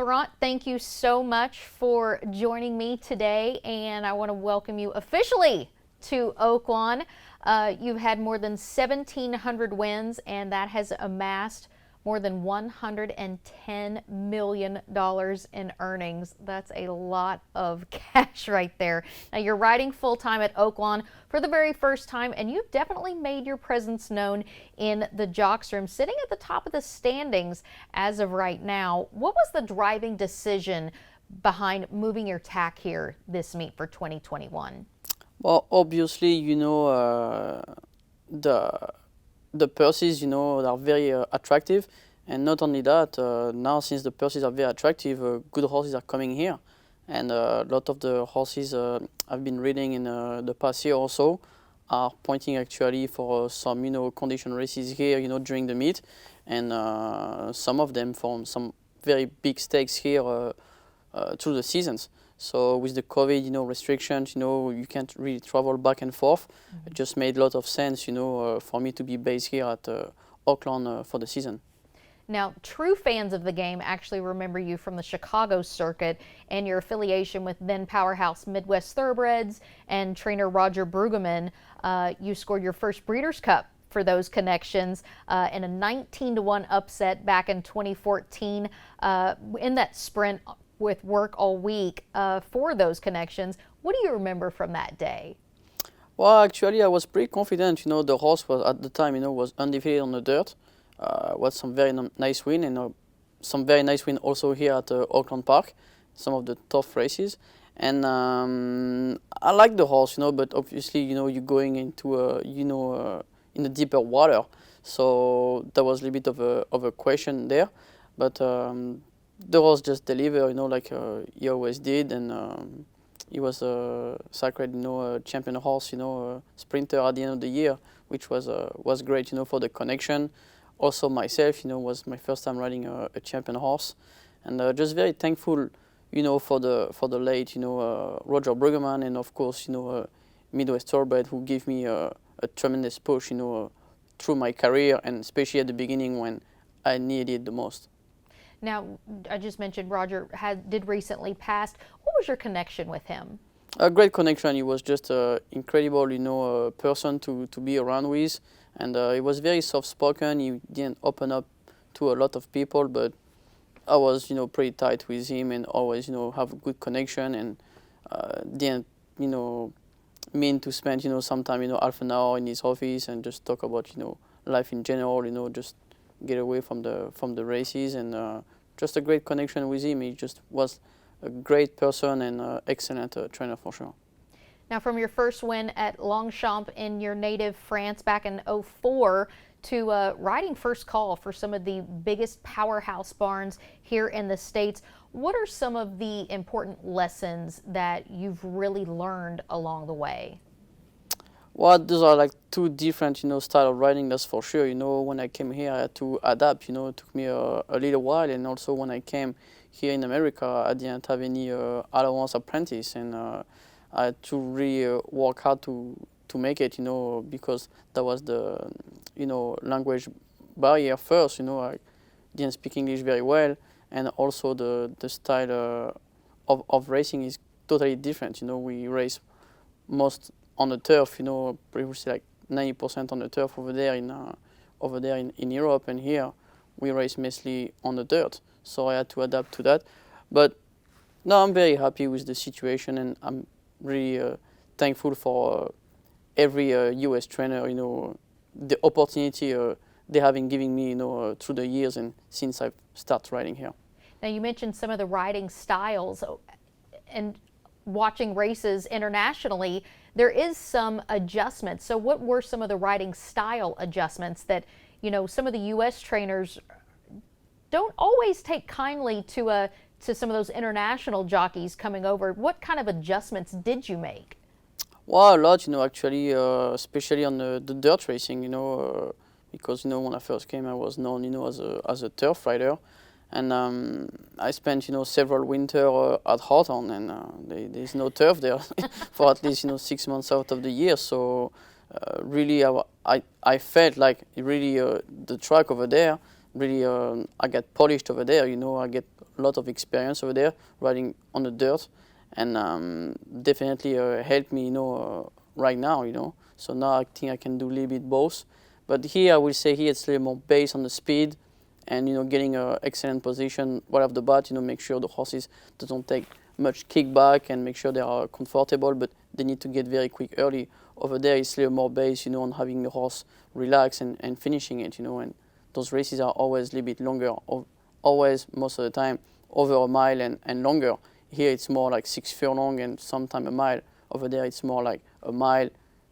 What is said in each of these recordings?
Florent, thank you so much for joining me today, and I want to welcome you officially to Oaklawn. You've had more than 1,700 wins, and that has amassed more than $110 million in earnings. That's a lot of cash right there. Now, you're riding full-time at Oaklawn for the very first time, and you've definitely made your presence known in the jocks room, sitting at the top of the standings as of right now. What was the driving decision behind moving your tack here this meet for 2021? Well, obviously, the purses, are very attractive, and not only that, now since the purses are very attractive, good horses are coming here, and a lot of the horses I've been reading in the past year or so are pointing actually for some, condition races here, during the meet, and some of them from some very big stakes here through the seasons. So with the COVID, restrictions, you can't really travel back and forth. It just made a lot of sense, for me to be based here at Oaklawn for the season. Now, true fans of the game actually remember you from the Chicago circuit and your affiliation with then powerhouse Midwest Thoroughbreds and trainer Roger Brueggemann. You scored your first Breeders' Cup for those connections in a 19-1 upset back in 2014 in that sprint with work all week for those connections. What do you remember from that day? Well, actually, I was pretty confident. The horse was at the time, was undefeated on the dirt. Was some very nice win, and some very nice win also here at Oakland Park. Some of the tough races, and I like the horse, but obviously, you're going into in the deeper water, so there was a little bit of a question there, but. The horse just delivered, like he always did, and he was a sacred, champion horse, sprinter at the end of the year, which was great, for the connection. Also myself, was my first time riding a champion horse, and just very thankful, for the late, Roger Brueggemann, and of course, Midwest Thoroughbred, who gave me a tremendous push, through my career, and especially at the beginning when I needed it the most. Now, I just mentioned Roger did recently pass. What was your connection with him? A great connection. He was just an incredible, person to be around with, and he was very soft-spoken. He didn't open up to a lot of people, but I was, pretty tight with him, and always, have a good connection, and didn't, mean to spend, some time, half an hour in his office and just talk about, life in general, just get away from the races, and just a great connection with him. He just was a great person and excellent trainer for sure. Now, from your first win at Longchamp in your native France back in '04 to riding first call for some of the biggest powerhouse barns here in the States, what are some of the important lessons that you've really learned along the way? Well, those are like two different, style of riding, that's for sure. When I came here, I had to adapt, it took me a little while. And also when I came here in America, I didn't have any allowance apprentice. And I had to really work hard to make it, because that was the, language barrier first. I didn't speak English very well. And also the style of racing is totally different. We race most on the turf, previously like 90% on the turf over there in Europe, and here we race mostly on the dirt. So I had to adapt to that. But no, I'm very happy with the situation, and I'm really thankful for every US trainer, the opportunity they have been giving me, through the years and since I've started riding here. Now, you mentioned some of the riding styles, and watching races internationally, there is some adjustments. So what were some of the riding style adjustments that, some of the U.S. trainers don't always take kindly to some of those international jockeys coming over? What kind of adjustments did you make? Well, a lot, actually, especially on the dirt racing, because, when I first came, I was known, as a turf rider. And I spent, several winter at Holthus, and there's no turf there for at least, 6 months out of the year. So really, I felt like really the track over there, really I get polished over there. I get a lot of experience over there riding on the dirt, and definitely helped me, right now, So now I think I can do a little bit both. But here I will say here it's a little more based on the speed, and getting an excellent position right off the bat. Make sure the horses don't take much kickback and make sure they are comfortable, but they need to get very quick early. Over there it's a little more based, on having the horse relax and finishing it, and those races are always a little bit longer, always most of the time over a mile and longer. Here it's more like 6 furlong and sometimes a mile. Over there it's more like a mile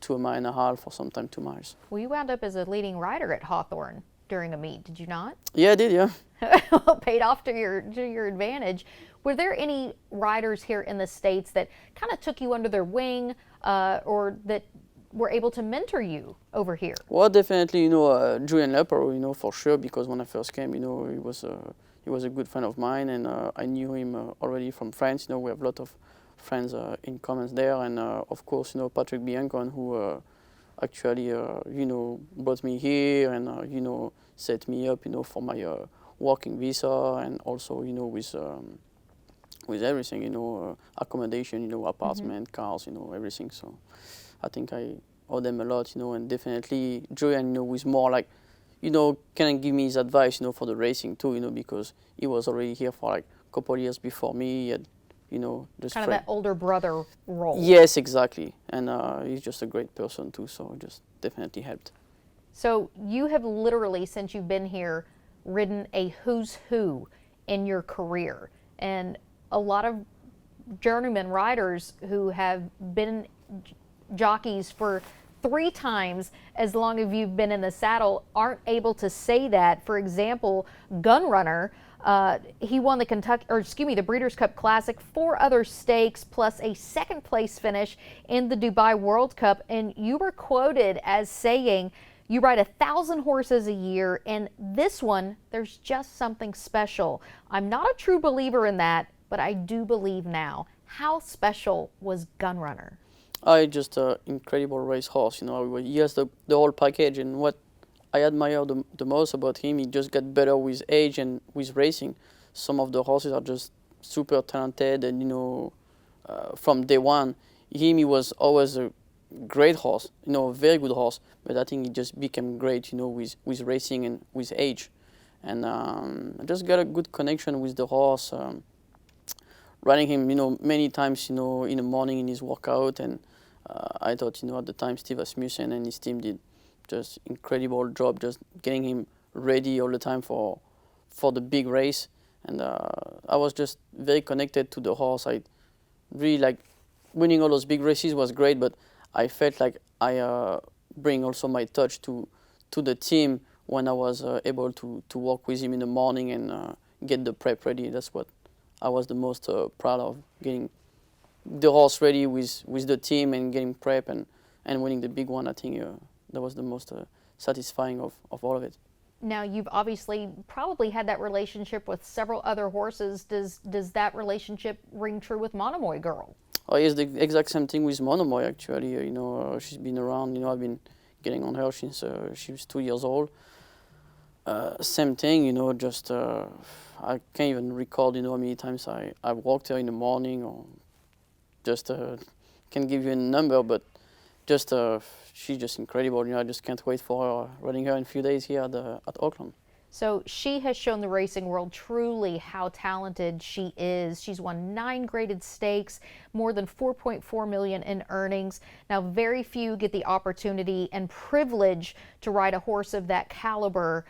to a mile and a half, or sometimes 2 miles. Well, you wound up as a leading rider at Hawthorne during a meet, did you not? Yeah, I did, yeah. Well, paid off to your advantage. Were there any riders here in the States that kind of took you under their wing, or that were able to mentor you over here? Well, definitely, Julian Lepero, for sure, because when I first came, he was a good friend of mine, and I knew him already from France. We have a lot of friends in common there, and of course, Patrick Biancon, who actually, brought me here and, set me up, for my working visa, and also, with everything, accommodation, apartment, cars, everything. So I think I owe them a lot, and definitely Julian, was more like, can give me his advice, for the racing too, because he was already here for like a couple of years before me. He had, just kind of that older brother role. Yes, exactly. And he's just a great person too, so it just definitely helped. So you have literally, since you've been here, ridden a who's who in your career. And a lot of journeyman riders who have been jockeys for 3 times as long as you've been in the saddle aren't able to say that. For example, Gunrunner, he won the Breeders' Cup Classic, 4 other stakes, plus a 2nd place finish in the Dubai World Cup. And you were quoted as saying, you ride 1,000 horses a year, and this one, there's just something special. I'm not a true believer in that, but I do believe now. How special was Gunrunner? Just an incredible racehorse, He has the whole package, and what I admire the most about him, he just got better with age and with racing. Some of the horses are just super talented, and from day one, he was always a great horse, a very good horse. But I think he just became great, with racing and with age. And I just got a good connection with the horse. Riding him, many times, in the morning in his workout, and I thought, at the time, Steve Asmussen and his team did just incredible job, just getting him ready all the time for the big race. And I was just very connected to the horse. I really like winning all those big races was great, but I felt like I bring also my touch to the team when I was able to work with him in the morning and get the prep ready. That's what I was the most proud of, getting the horse ready with the team and getting prep and winning the big one. I think that was the most satisfying of all of it. Now, you've obviously probably had that relationship with several other horses. Does that relationship ring true with Monomoy Girl? Oh, yes, the exact same thing with Monomoy, actually. She's been around. I've been getting on her since she was 2 years old. Same thing, just I can't even recall, how many times I walked her in the morning, or just can't give you a number, but just she's just incredible. I just can't wait for riding her in a few days here at Auckland. So she has shown the racing world truly how talented she is. She's won 9 graded stakes, more than $4.4 million in earnings. Now, very few get the opportunity and privilege to ride a horse of that caliber.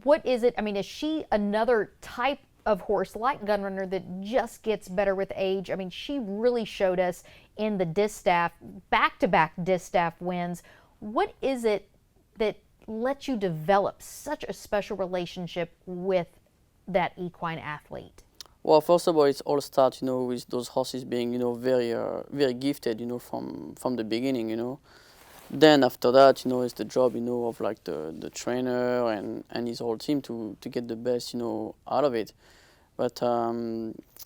What is it? I mean, is she another type of horse like Gunrunner that just gets better with age? I mean, she really showed us in the distaff, back-to-back distaff wins. What is it that lets you develop such a special relationship with that equine athlete? Well, first of all, it's all starts, with those horses being, very, very gifted, from the beginning, Then after that, it's the job, of like the trainer and his whole team to get the best, out of it. But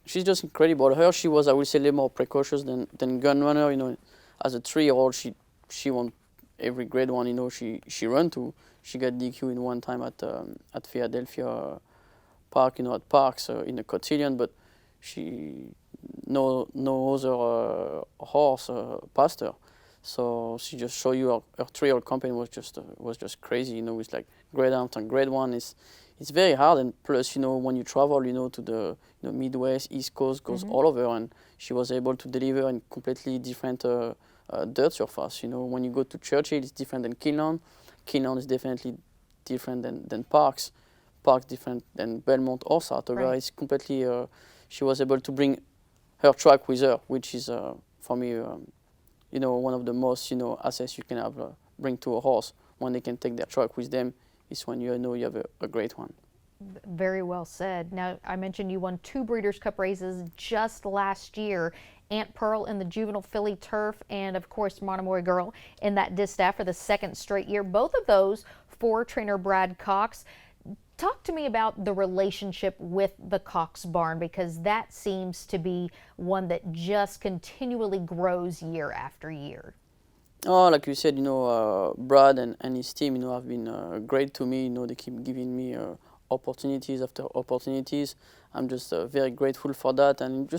she's just incredible. She was, I would say, a little more precocious than Gunrunner. As a 3-year-old, she won every grade one, she ran to. She got DQ in one time at Philadelphia park, at parks in a cotillion, but she no other horse passed her. So she just showed you her trial campaign was just crazy. With like grade out and grade one it's very hard, and plus when you travel to the Midwest, East Coast, goes all over, and she was able to deliver in completely different dirt surface. When you go to Churchill, it's different than Kinlan. Kinlan is definitely different than Parks. Parks different than Belmont or Saratoga. Right. It's completely. She was able to bring her track with her, which is for me, one of the most assets you can have bring to a horse when they can take their track with them. Is when you know you have a great one. Very well said. Now, I mentioned you won 2 Breeders' Cup races just last year. Aunt Pearl in the Juvenile Filly Turf, and of course Monomoy Girl in that distaff for the 2nd straight year. Both of those for trainer Brad Cox. Talk to me about the relationship with the Cox barn, because that seems to be one that just continually grows year after year. Oh, like you said, Brad and his team, have been great to me. They keep giving me opportunities after opportunities. I'm just very grateful for that, and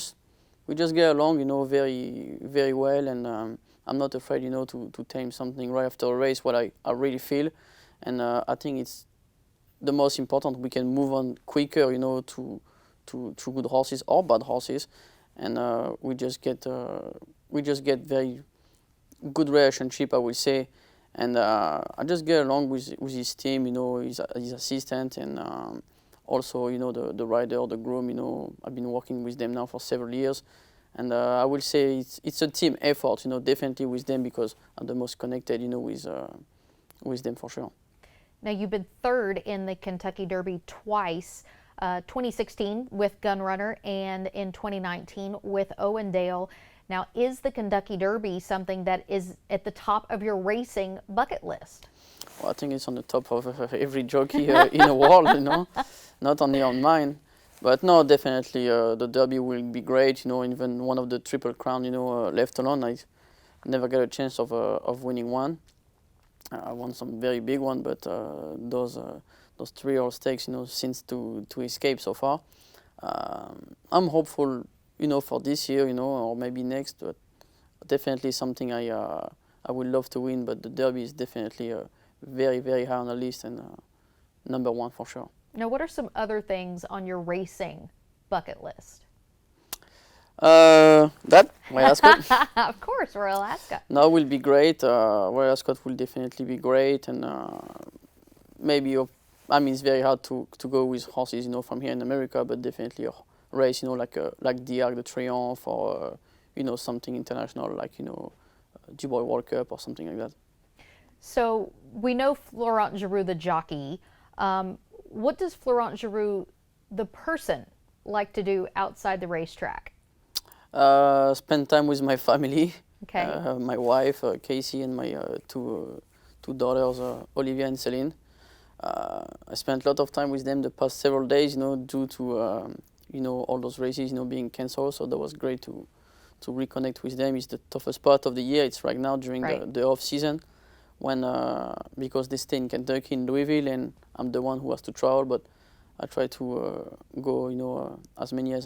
we just get along, very very well, and I'm not afraid, to tame something right after a race what I really feel, and I think it's the most important. We can move on quicker, to good horses or bad horses, and we just get very good relationship, I would say, and I just get along with his team, his assistant, and also the rider, the groom. I've been working with them now for several years, and I will say it's a team effort, definitely with them, because I'm the most connected, with them for sure. Now, you've been 3rd in the Kentucky Derby twice, 2016 with Gunrunner and in 2019 with Owendale. Now, is the Kentucky Derby something that is at the top of your racing bucket list? Well, I think it's on the top of every jockey in the world, not only on mine. But no, definitely the Derby will be great. Even one of the Triple Crown, left alone, I never got a chance of winning one. I won some very big one, but those 3-year stakes, since to escape so far. I'm hopeful, for this year, or maybe next, but definitely something I would love to win. But the Derby is definitely very, very high on the list, and number 1 for sure. Now, what are some other things on your racing bucket list? That Royal Ascot. Of course, Royal Ascot. No, will be great. Royal Ascot will definitely be great, and maybe it's very hard to go with horses, from here in America, but definitely a race, like the Arc de Triomphe, or something international, like Dubois World Cup or something like that. So we know Florent Geroux, the jockey. What does Florent Geroux, the person, like to do outside the racetrack? Spend time with my family. Okay. My wife, Casey, and my two daughters, Olivia and Celine. I spent a lot of time with them the past several days, due to all those races, being cancelled. So that was great to reconnect with them. It's the toughest part of the year. It's right now during the off season, when because they stay in Kentucky, in Louisville, and I'm the one who has to travel. But I try to go, as many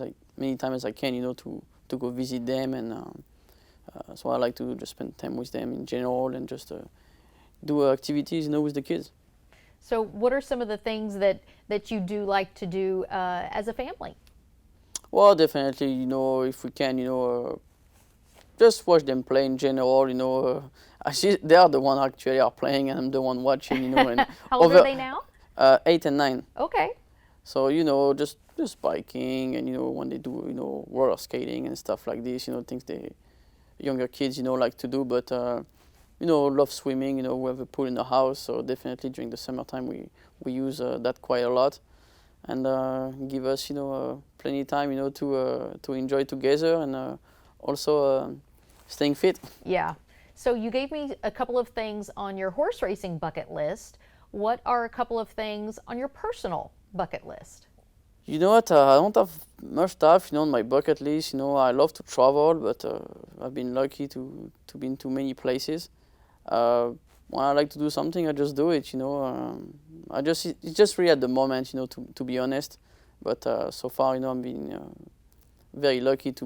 times as I can, to go visit them, and so I like to just spend time with them in general, and just do activities, with the kids. So what are some of the things that you do like to do as a family? Well, definitely, if we can, just watch them play in general, actually, they are the one actually are playing, and I'm the one watching, And How old are they now? 8 and 9. Okay. So, just biking, and, when they do, roller skating and stuff like this, things younger kids, like to do, but, love swimming, we have a pool in the house, so definitely during the summertime we use that quite a lot, and give us, plenty of time, to enjoy together, and also staying fit. Yeah. So you gave me a couple of things on your horse racing bucket list. What are a couple of things on your personal bucket list? You know what? I don't have much stuff, on my bucket list. I love to travel, but I've been lucky to be in too many places. When I like to do something, I just do it. It's just really at the moment, to be honest. But so far, I'm being very lucky to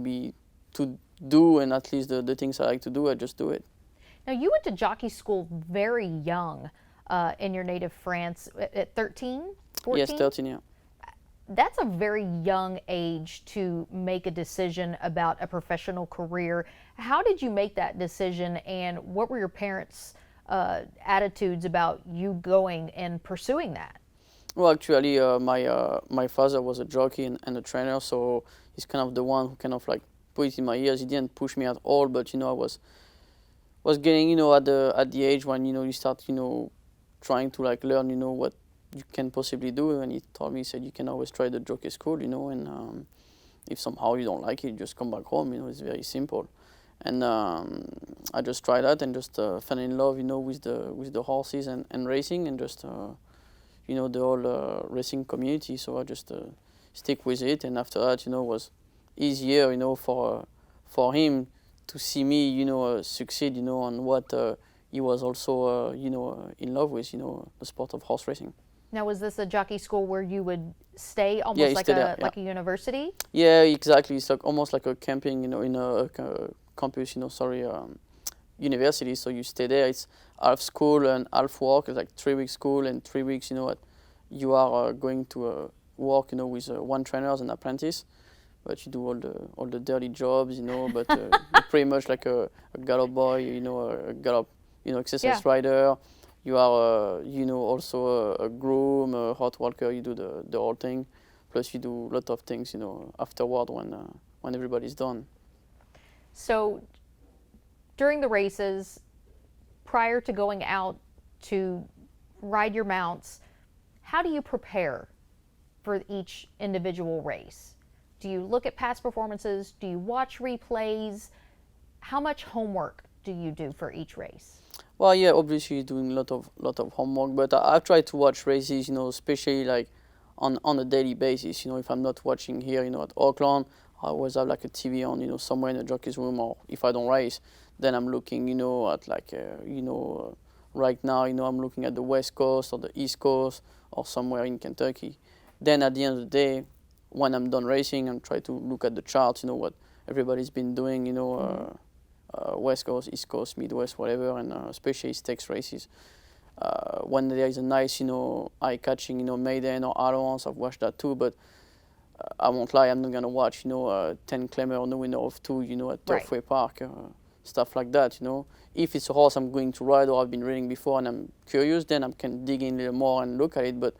do, and at least the things I like to do, I just do it. Now, you went to jockey school very young in your native France at 13, Yes, 14? 13, yeah. That's a very young age to make a decision about a professional career. How did you make that decision, and what were your parents' attitudes about you going and pursuing that? Well, actually, my father was a jockey and a trainer, so he's kind of the one who kind of like put it in my ears. He didn't push me at all, but I was getting at the age when you start trying to like learn what you can possibly do. And he told me, he said, you can always try the jockey school, and if somehow you don't like it, just come back home. It's very simple. And I just tried that and just fell in love, with the horses and racing, and just the whole racing community. So I just stick with it. And after that, was easier, for him to see me, succeed, on what he was also, in love with, the sport of horse racing. Now, was this a jockey school where you would stay Yeah, almost he like stayed there, like a university? Yeah, exactly. It's like almost like a camping, in a campus, university. So you stay there. It's half school and half work. It's like 3 weeks school and 3 weeks, you are going to work, with one trainer as an apprentice. But you do all the dirty jobs, But you're pretty much like a gallop boy, a gallop, exercise rider. You are, also a groom, a hot walker. You do the whole thing. Plus, you do a lot of things, afterward when everybody's done. So during the races, prior to going out to ride your mounts, how do you prepare for each individual race? Do you look at past performances? Do you watch replays? How much homework do you do for each race? Well, yeah, obviously doing a lot of homework, but I try to watch races, especially like on a daily basis. If I'm not watching here, at Auckland, I always have like a TV on, somewhere in the jockey's room, or if I don't race, then I'm looking, at like, right now, I'm looking at the West Coast or the East Coast or somewhere in Kentucky. Then at the end of the day, when I'm done racing, I'm trying to look at the charts, what everybody's been doing, West Coast, East Coast, Midwest, whatever, and especially stakes races. When there is a nice, eye-catching, maiden or allowance, I've watched that too, but I won't lie, I'm not going to watch, 10 Clemmer, no winner of 2, at Turfway Park, stuff like that, If it's a horse I'm going to ride or I've been reading before and I'm curious, then I can dig in a little more and look at it, but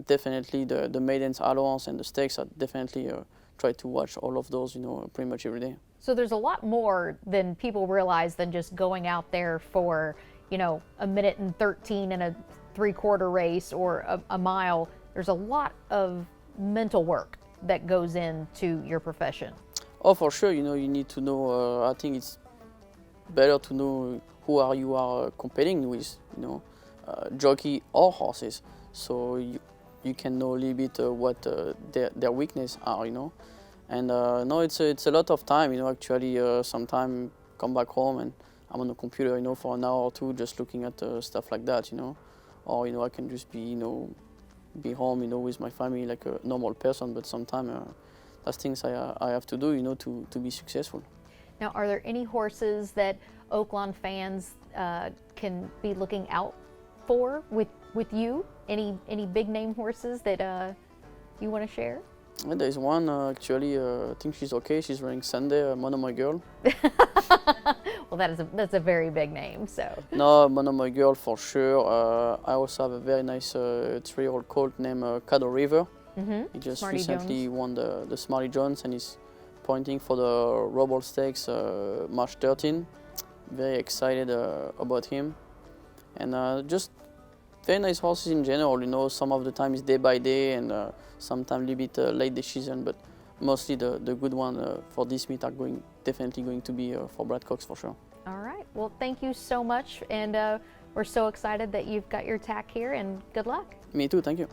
definitely the maidens, allowance, and the stakes, I definitely try to watch all of those, pretty much every day. So there's a lot more than people realize than just going out there for, a minute and 13 in a 3/4 race or a mile. There's a lot of mental work that goes into your profession. Oh, for sure, you need to know, I think it's better to know who you are competing with, jockey or horses. So you can know a little bit what their weaknesses are, And no, it's a lot of time, actually. Sometime come back home and I'm on the computer, for an hour or two, just looking at stuff like that, Or, I can just be home, with my family like a normal person. But sometimes that's things I have to do, to be successful. Now, are there any horses that Oakland fans can be looking out for with you? Any big name horses that you want to share? And there's one, actually, I think she's okay. She's running Sunday, Mono My Girl. Well, that's a very big name, so. No, Mono My Girl for sure. I also have a very nice 3-year-old colt named Caddo River. Mm-hmm. He just Smarty recently Jones. won the Smarty Jones, and he's pointing for the Roble Stakes March 13. Very excited about him. And just very nice horses in general, some of the time is day by day, and sometimes a little bit late decision, but mostly the good one for this meet are definitely going to be for Brad Cox for sure. All right. Well, thank you so much, and we're so excited that you've got your tack here, and good luck. Me too, thank you.